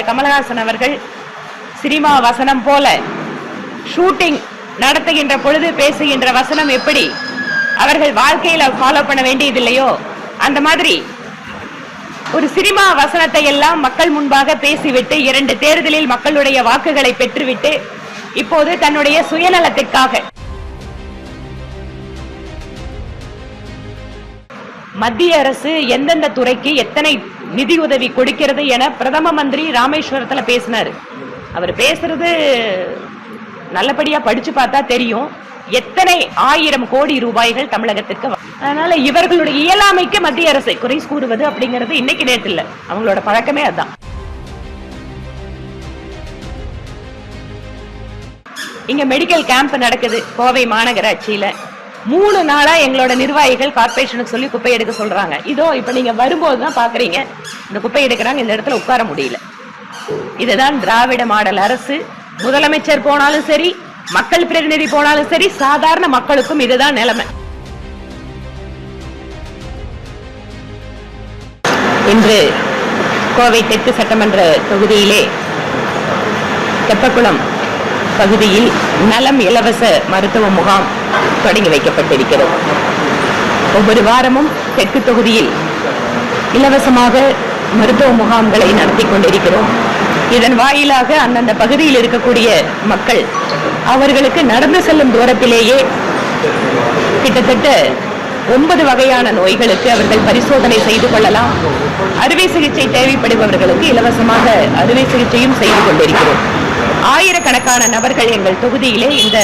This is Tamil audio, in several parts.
கமலஹாசன் அவர்கள் சினிமா வசனம் போல ஷூட்டிங் நடத்துகின்ற பொழுது பேசுகின்ற வசனம் எப்படி அவர்கள் வாழ்க்கையில ஃபாலோ பண்ண வேண்டியது இல்லையோ, அந்த மாதிரி ஒரு சினிமா வசனத்தை எல்லாம் மக்கள் முன்பாக பேசிவிட்டு 2 தேர்தலில் மக்களுடைய வாக்குகளை பெற்றுவிட்டு இப்போது தன்னுடைய சுயநலத்திற்காக மத்திய அரசு எந்தெந்த துறைக்கு எத்தனை நிதியுதவி கொடுக்கிறது என பிரதம மந்திரி ராமேஸ்வரத்துல பேசினார். அவர் பேசுறது நல்லபடியா படிச்சு பார்த்தா தெரியும் எத்தனை 1000 கோடி ரூபாய்கள் தமிழகத்திற்கு. அதனால இவர்களுடைய இயலாமைக்கு மத்திய அரசை குறை கூறுவது அப்படிங்கிறது இன்னைக்கு நேற்று இல்ல, அவங்களோட பழக்கமே அதுதான். இங்க மெடிக்கல் கேம்ப் நடக்குது கோவை மாநகராட்சியில. 3 நாளா எங்களோட நிர்வாகிகள் கார்பரேஷனுக்கு சொல்லி குப்பை எடுக்க சொல்றாங்க. இதோ இப்ப நீங்க வரும்போதுதான் பாக்குறீங்க இந்த குப்பை எடுக்கிறாங்க, இந்த இடத்துல உட்கார முடியல. இதுதான் திராவிட மாடல் அரசு. முதலமைச்சர் போனாலும் சரி, மக்கள் பிரதிநிதி போனாலும் சரி, சாதாரண மக்களுக்கும் இதுதான் நிலைமை. இன்று கோவை தெற்கு சட்டமன்ற தொகுதியிலே தெப்பக்குளம் பகுதியில் நலம் இலவச மருத்துவ முகாம் தொடங்கி வைக்கப்பட்டிருக்கிறது. ஒவ்வொரு வாரமும் தெற்கு தொகுதியில் இலவசமாக மருத்துவ முகாம்களை நடத்தி கொண்டிருக்கிறோம். இதன் வாயிலாக அந்தந்த பகுதியில் இருக்கக்கூடிய மக்கள் அவர்களுக்கு நடந்து செல்லும் தூரத்திலேயே கிட்டத்தட்ட 9 வகையான நோய்களுக்கு அவர்கள் பரிசோதனை செய்து கொள்ளலாம். அறுவை சிகிச்சை தேவைப்படுபவர்களுக்கு இலவசமாக அறுவை சிகிச்சையும் செய்து கொண்டிருக்கிறோம். ஆயிரக்கணக்கான நபர்கள் எங்கள் தொகுதியிலே இந்த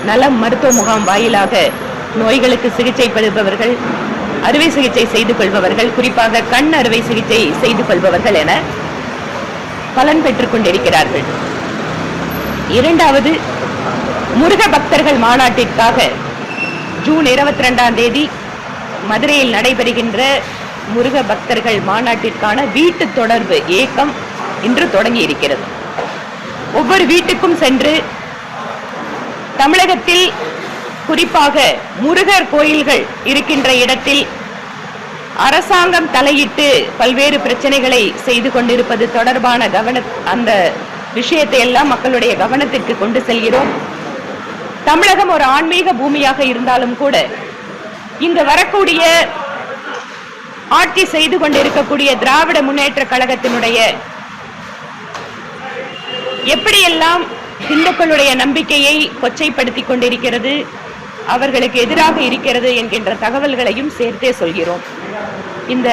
நலம் மருத்துவ முகாம் வாயிலாக நோய்களுக்கு சிகிச்சை பெறுபவர்கள், அறுவை சிகிச்சை செய்து கொள்பவர்கள், குறிப்பாக கண் அறுவை சிகிச்சை செய்து கொள்பவர்கள் என பலன் பெற்றுக் கொண்டிருக்கிறார்கள். 2வது முருக பக்தர்கள் மாநாட்டிற்காக ஜூன் 22ஆம் தேதி மதுரையில் நடைபெறுகின்ற முருக பக்தர்கள் மாநாட்டிற்கான வீட்டு தொடர்பு இயக்கம் இன்று தொடங்கி இருக்கிறது. ஒவ்வொரு வீட்டுக்கும் சென்று தமிழகத்தில் குறிப்பாக முருகர் கோயில்கள் இருக்கின்ற இடத்தில் அரசாங்கம் தலையிட்டு பல்வேறு பிரச்சனைகளை செய்து கொண்டிருப்பது தொடர்பான அந்த விஷயத்தை எல்லாம் மக்களுடைய கவனத்திற்கு கொண்டு செல்கிறோம். தமிழகம் ஒரு ஆன்மீக பூமியாக இருந்தாலும் கூட இங்கு வரக்கூடிய ஆட்சி செய்து கொண்டிருக்கக்கூடிய திராவிட முன்னேற்ற கழகத்தினுடைய எப்படியெல்லாம் இந்துக்களுடைய நம்பிக்கையை கொச்சைப்படுத்திக் கொண்டிருக்கிறது, அவர்களுக்கு எதிராக இருக்கிறது என்கின்ற தகவல்களையும் சேர்த்தே சொல்கிறோம். இந்த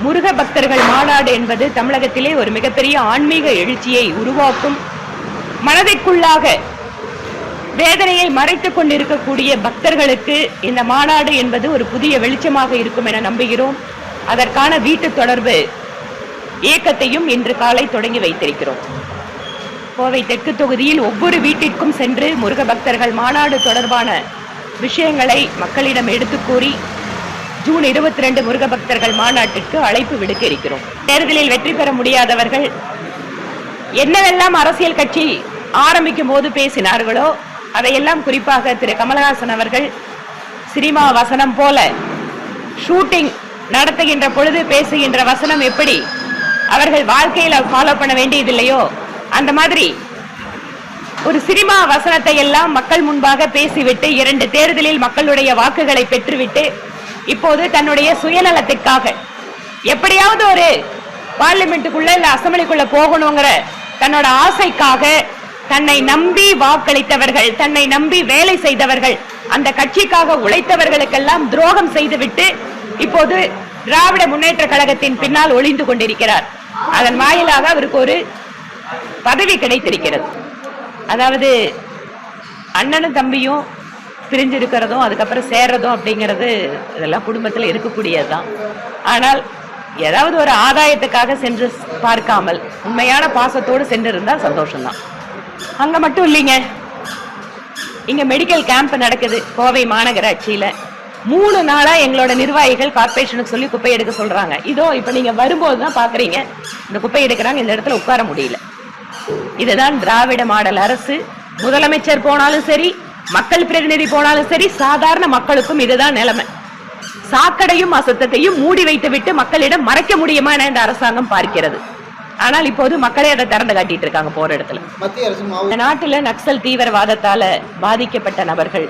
முருக பக்தர்கள் மாநாடு என்பது தமிழகத்திலே ஒரு மிகப்பெரிய ஆன்மீக எழுச்சியை உருவாக்கும். மனதிற்குள்ளாக வேதனையை மறைத்துக் கொண்டிருக்கக்கூடிய பக்தர்களுக்கு இந்த மாநாடு என்பது ஒரு புதிய வெளிச்சமாக இருக்கும் என நம்புகிறோம். அதற்கான வீட்டு தொடர்பு இயக்கத்தையும் இன்று காலை தொடங்கி வைத்திருக்கிறோம். கோவை தெற்கு தொகுதியில் ஒவ்வொரு வீட்டிற்கும் சென்று முருக பக்தர்கள் மாநாடு தொடர்பான விஷயங்களை மக்களிடம் எடுத்து கூறி ஜூன் 22 முருக பக்தர்கள் மாநாட்டிற்கு அழைப்பு விடுக்க இருக்கிறோம். தேர்தலில் வெற்றி பெற முடியாதவர்கள் என்னவெல்லாம் அரசியல் கட்சி ஆரம்பிக்கும் போது பேசினார்களோ அதையெல்லாம் குறிப்பாக திரு கமலஹாசன் அவர்கள் சினிமா வசனம் போல ஷூட்டிங் நடத்துகின்ற பொழுது பேசுகின்ற வசனம் எப்படி அவர்கள் வாழ்க்கையில ஃபாலோ பண்ண வேண்டியது இல்லையோ, அந்த மாதிரி ஒரு சினிமா வசனத்தை எல்லாம் மக்கள் முன்பாக பேசிவிட்டு 2 தேர்தலில் மக்களுடைய வாக்குகளை பெற்றுவிட்டு இப்போது தன்னுடைய சுயநலத்திற்காக எப்படியாவது ஒரு பார்லிமெண்ட்டுக்குள்ள இல்ல அசம்பிளிக்குள்ள போகணுங்கிற தன்னோட ஆசைக்காக தன்னை நம்பி வாக்களித்தவர்கள், தன்னை நம்பி வேலை செய்தவர்கள், அந்த கட்சிக்காக உழைத்தவர்களுக்கெல்லாம் துரோகம் செய்துவிட்டு இப்போது திராவிட முன்னேற்ற கழகத்தின் பின்னால் ஒளிந்து கொண்டிருக்கிறார். அதன் வாயிலாக அவருக்கு ஒரு பதவி கிடைத்திருக்கிறது. அதாவது அண்ணனும் தம்பியும் பிரிஞ்சிருக்கிறதும் அதுக்கப்புறம் சேர்றதும் அப்படிங்கிறது இதெல்லாம் குடும்பத்தில் இருக்கக்கூடியதுதான். ஆனால் ஏதாவது ஒரு ஆதாயத்துக்காக சென்று பார்க்காமல் உண்மையான பாசத்தோடு சென்றிருந்தால் சந்தோஷம்தான். அங்க மட்டும் இல்லைங்க, இங்க மெடிக்கல் கேம்ப் நடக்குது கோவை மாநகராட்சியில. 3 நாளா எங்களோட நிர்வாகிகள் கார்பரேஷனுக்கு சொல்லி குப்பை எடுக்க சொல்றாங்க. இதோ இப்ப நீங்க வரும்போதுதான் பாக்குறீங்க இந்த குப்பை எடுக்கிறாங்க, இந்த இடத்துல உட்கார முடியல. இதுதான் திராவிட மாடல் அரசு. முதலமைச்சர் போனாலும் சரி, மக்கள் பிரதிநிதி போனாலும் சரி, சாதாரண மக்களுக்கும் இதுதான் நிலைமை. சாக்கடையும் அசுத்தத்தையும் மூடி வைத்து விட்டு மக்களிடம் மறைக்க முடியுமா என இந்த அரசாங்கம் பார்க்கிறது. ஆனால் இப்போது மக்களே அதை திறந்து காட்டிட்டு இருக்காங்க போற இடத்துல. மத்திய அரசு இந்த நாட்டுல நக்சல் தீவிரவாதத்தால பாதிக்கப்பட்ட நபர்கள்,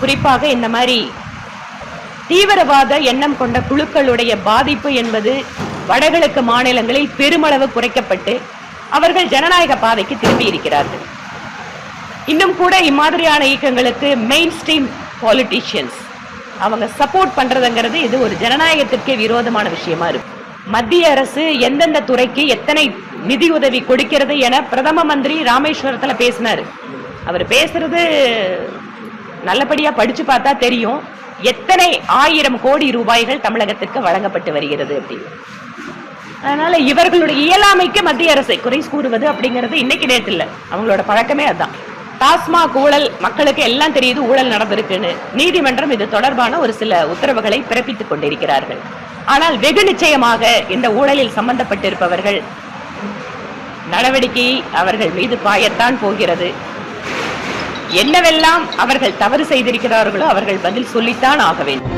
குறிப்பாக இந்த மாதிரி தீவிரவாத எண்ணம் கொண்ட குழுக்களுடைய பாதிப்பு என்பது வடகிழக்கு மாநிலங்களில் பெருமளவு குறைக்கப்பட்டு அவர்கள் ஜனநாயக பாதைக்கு திரும்பி இருக்கிறார்கள். இன்னும் கூட இம்மாதிரியான இயக்கங்களுக்கு மெயின் ஸ்ட்ரீம் பாலிட்டிஷியன்ஸ் அவங்க சப்போர்ட் பண்றதுங்கிறது இது ஒரு ஜனநாயகத்திற்கே விரோதமான விஷயமா இருக்கு. மத்திய அரசு எந்தெந்த துறைக்கு எத்தனை நிதி உதவி கொடுக்கிறது என பிரதம மந்திரி ராமேஸ்வரத்துல பேசினாரு. அவர் பேசுறது நல்லபடியா படிச்சு பார்த்தா தெரியும் எத்தனை 1000 கோடி ரூபாய்கள் தமிழகத்திற்கு வழங்கப்பட்டு வருகிறது அப்படின்னு. அதனால இவர்களுடைய இயலாமைக்கு மத்திய அரசை குறை கூறுவது அப்படிங்கிறது இன்னைக்கு நேற்று இல்ல, அவங்களோட பழக்கமே அதுதான். டாஸ்மாக் ஊழல் மக்களுக்கு எல்லாம் தெரியுது, ஊழல் நடந்திருக்குன்னு. நீதிமன்றம் இது தொடர்பான ஒரு சில உத்தரவுகளை பிறப்பித்துக் கொண்டிருக்கிறார்கள். ஆனால் வெகு நிச்சயமாக இந்த ஊழலில் சம்பந்தப்பட்டிருப்பவர்கள் நடவடிக்கை அவர்கள் மீது பாயத்தான் போகிறது. என்னவெல்லாம் அவர்கள் தவறு செய்திருக்கிறார்களோ அவர்கள் பதில் சொல்லித்தான் ஆக வேண்டும்.